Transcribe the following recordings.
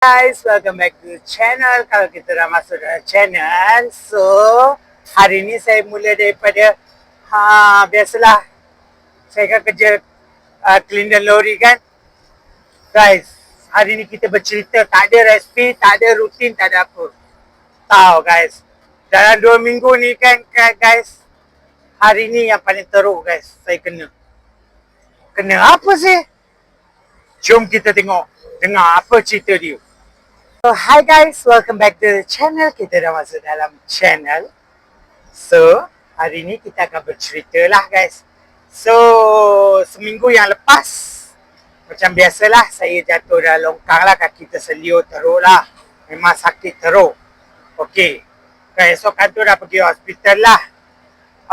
Guys, welcome back to the channel. Kalau kita dah masuk dalam channel, so hari ni saya mula daripada biasalah saya kan kerja cleaner lori kan. Guys, hari ni kita bercerita, tak ada resipi, tak ada rutin, tak ada apa. Tahu guys, dalam 2 minggu ni kan guys, hari ni yang paling teruk guys, saya kena. Kena apa sih? Jom kita tengok, dengar apa cerita dia. So, hi guys, welcome back to the channel. Kita dah masuk dalam channel. So, hari ni kita akan bercerita lah guys. So, seminggu yang lepas, macam biasalah, saya jatuh dalam longkang lah, kaki terseliur teruk lah. Memang sakit teruk. Okay, keesokan tu dah pergi hospital lah.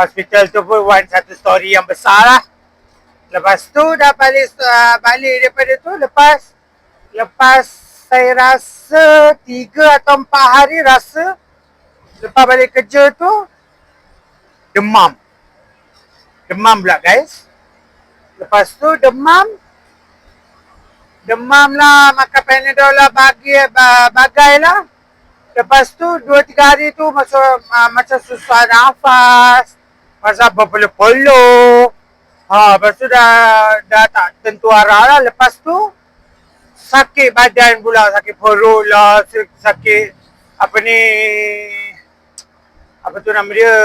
Hospital tu pun satu story yang besar lah. Lepas tu dah balik daripada tu, lepas saya rasa 3 atau 4 hari rasa lepas balik kerja tu demam pula guys. Lepas tu demam lah, makan Panadol lah, bagai lah. Lepas tu 2-3 hari tu macam susah nafas, macam berpeluh-peluh. Lepas tu dah tak tentu arah lah. Lepas tu sakit badan pula, sakit perut lah, sakit apa tu nama dia,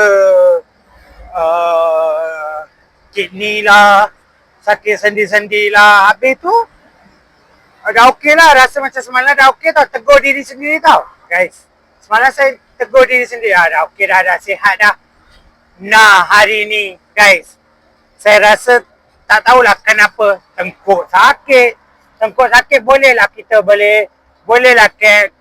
kidney lah, sakit sendi-sendi lah. Habis tu dah okey lah, rasa macam semalam dah okey tau, tegur diri sendiri tau guys. Semalam saya tegur diri sendiri, dah okey dah sihat dah. Nah, hari ni guys, saya rasa tak tahulah kenapa tengkuk sakit bolehlah kita bolehlah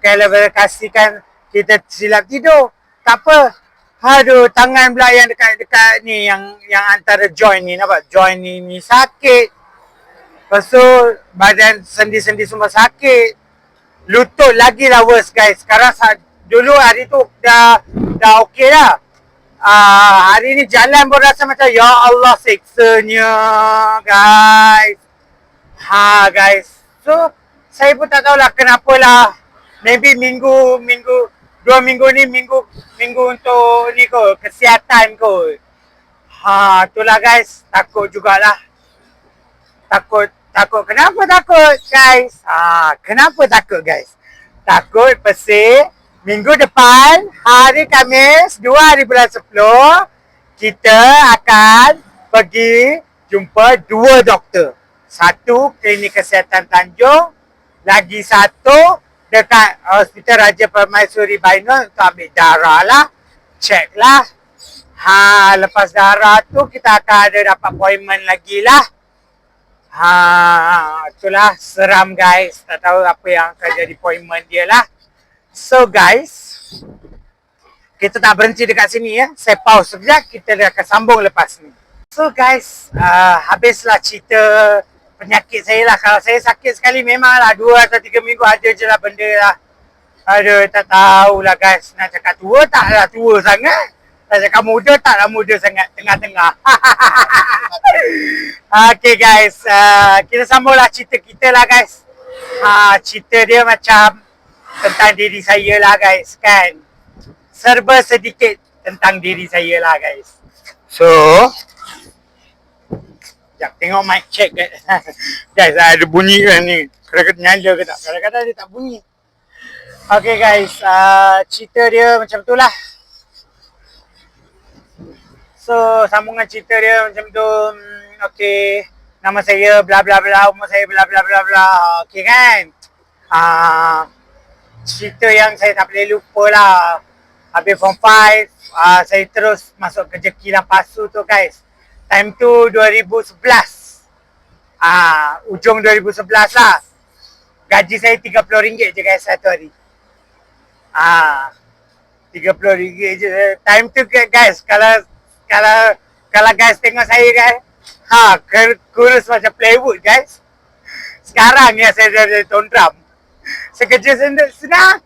klarifikasikan kita silap tidur. Tak apa. Aduh, tangan pula yang dekat ni, yang antara joint ni, nampak? Joint ni sakit. Lepas tu badan sendi-sendi semua sakit. Lutut lagi lah worse guys. Sekarang dulu hari tu dah okey lah. Hari ni jalan pun rasa macam ya Allah seksanya guys. Guys, so saya pun tak tahulah kenapa lah. Maybe 2 minggu ni minggu untuk ni kot, kesihatan kot. Itulah guys, takut jugalah. Takut. Kenapa takut guys? Kenapa takut guys? Takut pasal minggu depan, hari Khamis, 2 hari bulan 10, kita akan pergi jumpa 2 doktor. Satu klinik kesihatan Tanjung, lagi satu dekat Hospital Raja Permaisuri Bainul untuk ambil darah lah, check lah. Lepas darah tu kita akan ada dapat appointment lagi lah. Itulah seram guys, tak tahu apa yang akan jadi appointment dia lah. So guys, kita tak berhenti dekat sini ya. Saya pause sekejap, kita akan sambung lepas ni. So guys, habislah cerita penyakit saya lah. Kalau saya sakit sekali memanglah 2 atau 3 minggu ada je lah benda lah. Aduh, tak tahulah guys. Nak cakap tua taklah tua sangat. Nak cakap muda taklah muda sangat. Tengah-tengah. Okay guys, kita sambunglah cerita kita lah guys. Cerita dia macam tentang diri saya lah guys kan. Serba sedikit tentang diri saya lah guys. So, sekejap, tengok mic check guys, ada bunyi kan ni. Kadang-kadang nyala ke tak? Kadang-kadang dia tak bunyi. Okay guys, cerita dia macam tu lah. So, sambungan cerita dia macam tu. Okay, nama saya bla bla bla, umur saya bla bla bla bla. Okay kan? Cerita yang saya tak boleh lupa lah. Habis form 5, saya terus masuk kerja kilang pasu tu guys. Time tu 2011. Ujung 2011 lah. Gaji saya RM30 je guys satu hari. RM30 je. Time tu guys, kalau guys tengok saya kan, kurus macam plywood guys. Sekarang ni saya dah jadi tuan drum. Saya kerja senang.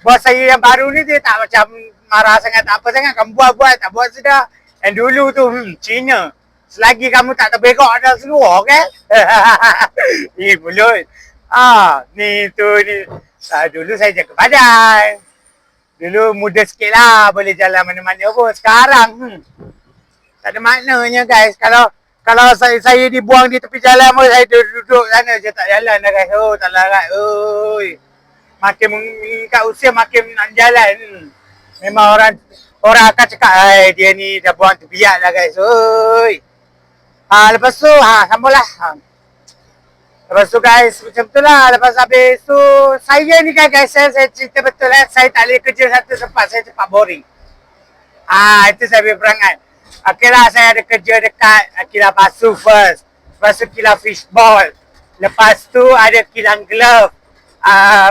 Bos saya yang baru ni dia tak macam marah sangat, tak apa sangat. Kamu buat, tak buat sudah. Dan dulu tu, Cina. Selagi kamu tak terbegok dah seluar kan? Mulut. Ni tu ni. Dulu saya jaga badan. Dulu muda sikit lah, boleh jalan mana-mana pun. Sekarang, tak ada maknanya guys. Kalau saya dibuang di tepi jalan pun, saya duduk sana je, tak jalan dah guys. Oh, tak larat. Oi. Makin meningkat usia, makin nak jalan. Memang orang akan cakap, dia ni dah buang terbiak lah guys. Oi. Lepas tu, sambung lah. Lepas tu guys, macam tu lah. Lepas habis tu, saya ni kan guys, saya cerita betul lah. Saya tak boleh kerja satu tempat, saya cepat boring. Itu saya punya perangai. Okay lah, saya ada kerja dekat kilang basuh first. Lepas tu kilang fishball. Lepas tu ada kilang glove.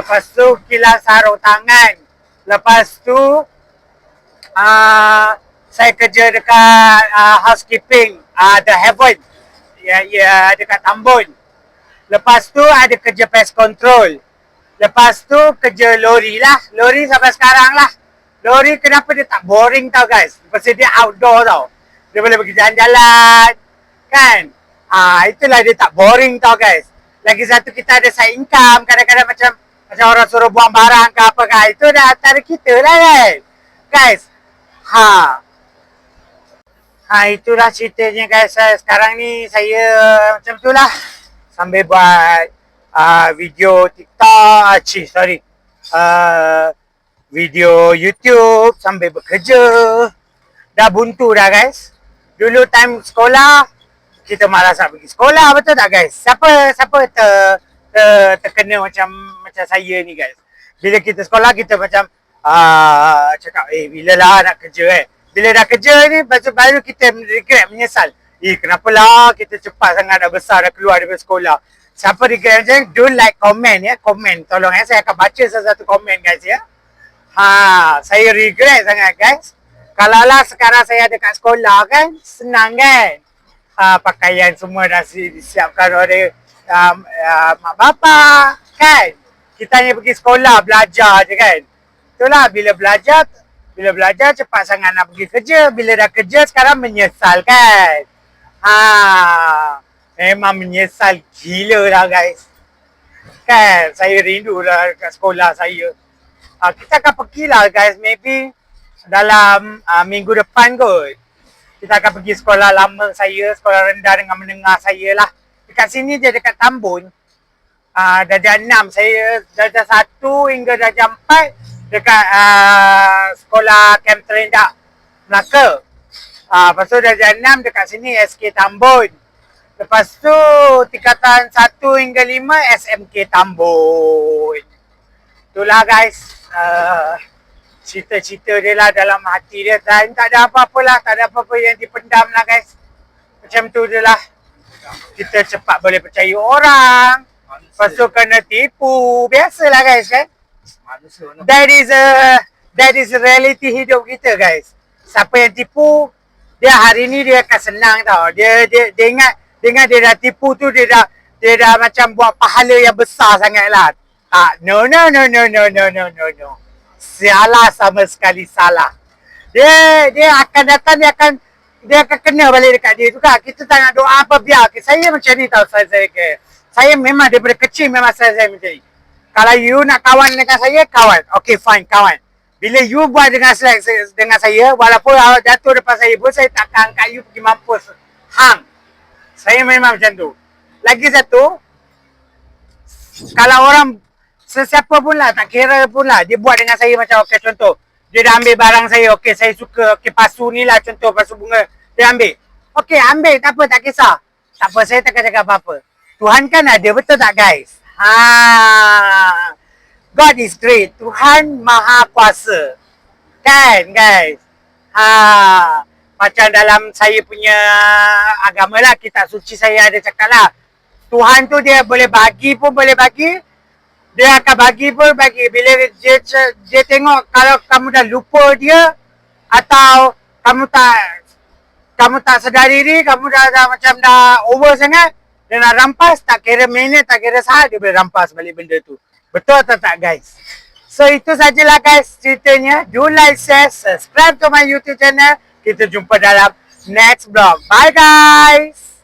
Lepas tu kilang sarung tangan. Lepas tu saya kerja dekat housekeeping, The Heaven. Ya, dekat Tambun. Lepas tu ada kerja pest control. Lepas tu kerja lori lah. Lori sampai sekarang lah. Lori kenapa dia tak boring tau guys. Pasal dia outdoor tau. Dia boleh pergi jalan-jalan. Kan? Itulah dia tak boring tau guys. Lagi satu kita ada side income. Kadang-kadang macam orang suruh buang barang ke apa kan. Itu dah antara kita lah kan. Guys. Itulah ceritanya guys. Sekarang ni saya macam tu lah. Sambil buat video TikTok. Video YouTube sambil bekerja. Dah buntu dah guys. Dulu time sekolah, kita malas nak pergi sekolah, betul tak guys? Siapa terkena macam saya ni guys. Bila kita sekolah, kita macam cakap, bila lah nak kerja Bila dah kerja ni, baru kita regret, menyesal. Kenapalah kita cepat sangat dah besar, dah keluar daripada sekolah. Siapa regret macam ni, do like, comment ya. Comment, tolong ya. Saya akan baca satu komen guys ya. Saya regret sangat guys. Kalau lah sekarang saya ada kat sekolah kan, senang kan. Pakaian semua dah disiapkan oleh mak bapak kan. Kita hanya pergi sekolah, belajar je kan. Itulah, bila belajar cepat sangat nak pergi kerja. Bila dah kerja sekarang menyesal kan. Memang menyesal gila lah guys. Kan, saya rindu lah kat sekolah saya. Kita akan pergilah guys, maybe dalam minggu depan kot. Kita akan pergi sekolah lama saya, sekolah rendah dengan menengah saya lah. Dekat sini je, dekat Tambun. Darjah 6, saya darjah 1 hingga darjah 4 dekat sekolah Camp Terendak Melaka. Lepas tu darjah 6 dekat sini SK Tambun. Lepas tu tingkatan 1 hingga 5 SMK Tambun. Itulah guys, cerita-cerita dia lah dalam hati dia. Dan tak ada apa-apa lah, tak ada apa-apa yang dipendam lah guys. Macam tu je lah. Kita cepat boleh percaya orang. Lepas tu kena tipu. Biasalah guys kan. That is reality hidup kita guys. Siapa yang tipu, dia hari ni dia akan senang tau. Dia ingat dia dah tipu tu, dia dah macam buat pahala yang besar sangat lah. No. Salah, sama sekali salah. Dia akan datang, dia akan kena balik dekat dia tu kan. Kita tak nak doa apa, biar. Saya macam ni tau, saya memang daripada kecil memang saya macam ni. Kalau you nak kawan dengan saya, kawan. Okay, fine, kawan. Bila you buat dengan saya, walaupun awak jatuh depan saya pun, saya tak akan angkat you pergi mampus. Saya memang macam tu. Lagi satu, kalau orang sesiapa pun lah, tak kira pun lah, dia buat dengan saya macam, okay, contoh, dia dah ambil barang saya, okay, saya suka, okay, pasu ni lah, contoh, pasu bunga, dia ambil. Okay, ambil, tak apa, tak kisah. Tak apa, saya takkan cakap apa-apa. Tuhan kan ada, betul tak guys? God is great. Tuhan Maha Kuasa. Kan guys? Macam dalam saya punya agama lah, kitab suci saya ada cakap lah. Tuhan tu dia boleh bagi pun boleh bagi. Dia akan bagi pun bagi. Bila dia tengok kalau kamu dah lupa dia, atau kamu tak sedar diri, kamu dah macam dah over sangat, dia nak rampas, tak kira minit, tak kira saat, dia boleh rampas balik benda tu. Betul atau tak guys? So itu sajalah guys ceritanya. Do like, share, subscribe to my YouTube channel. Kita jumpa dalam next vlog. Bye guys!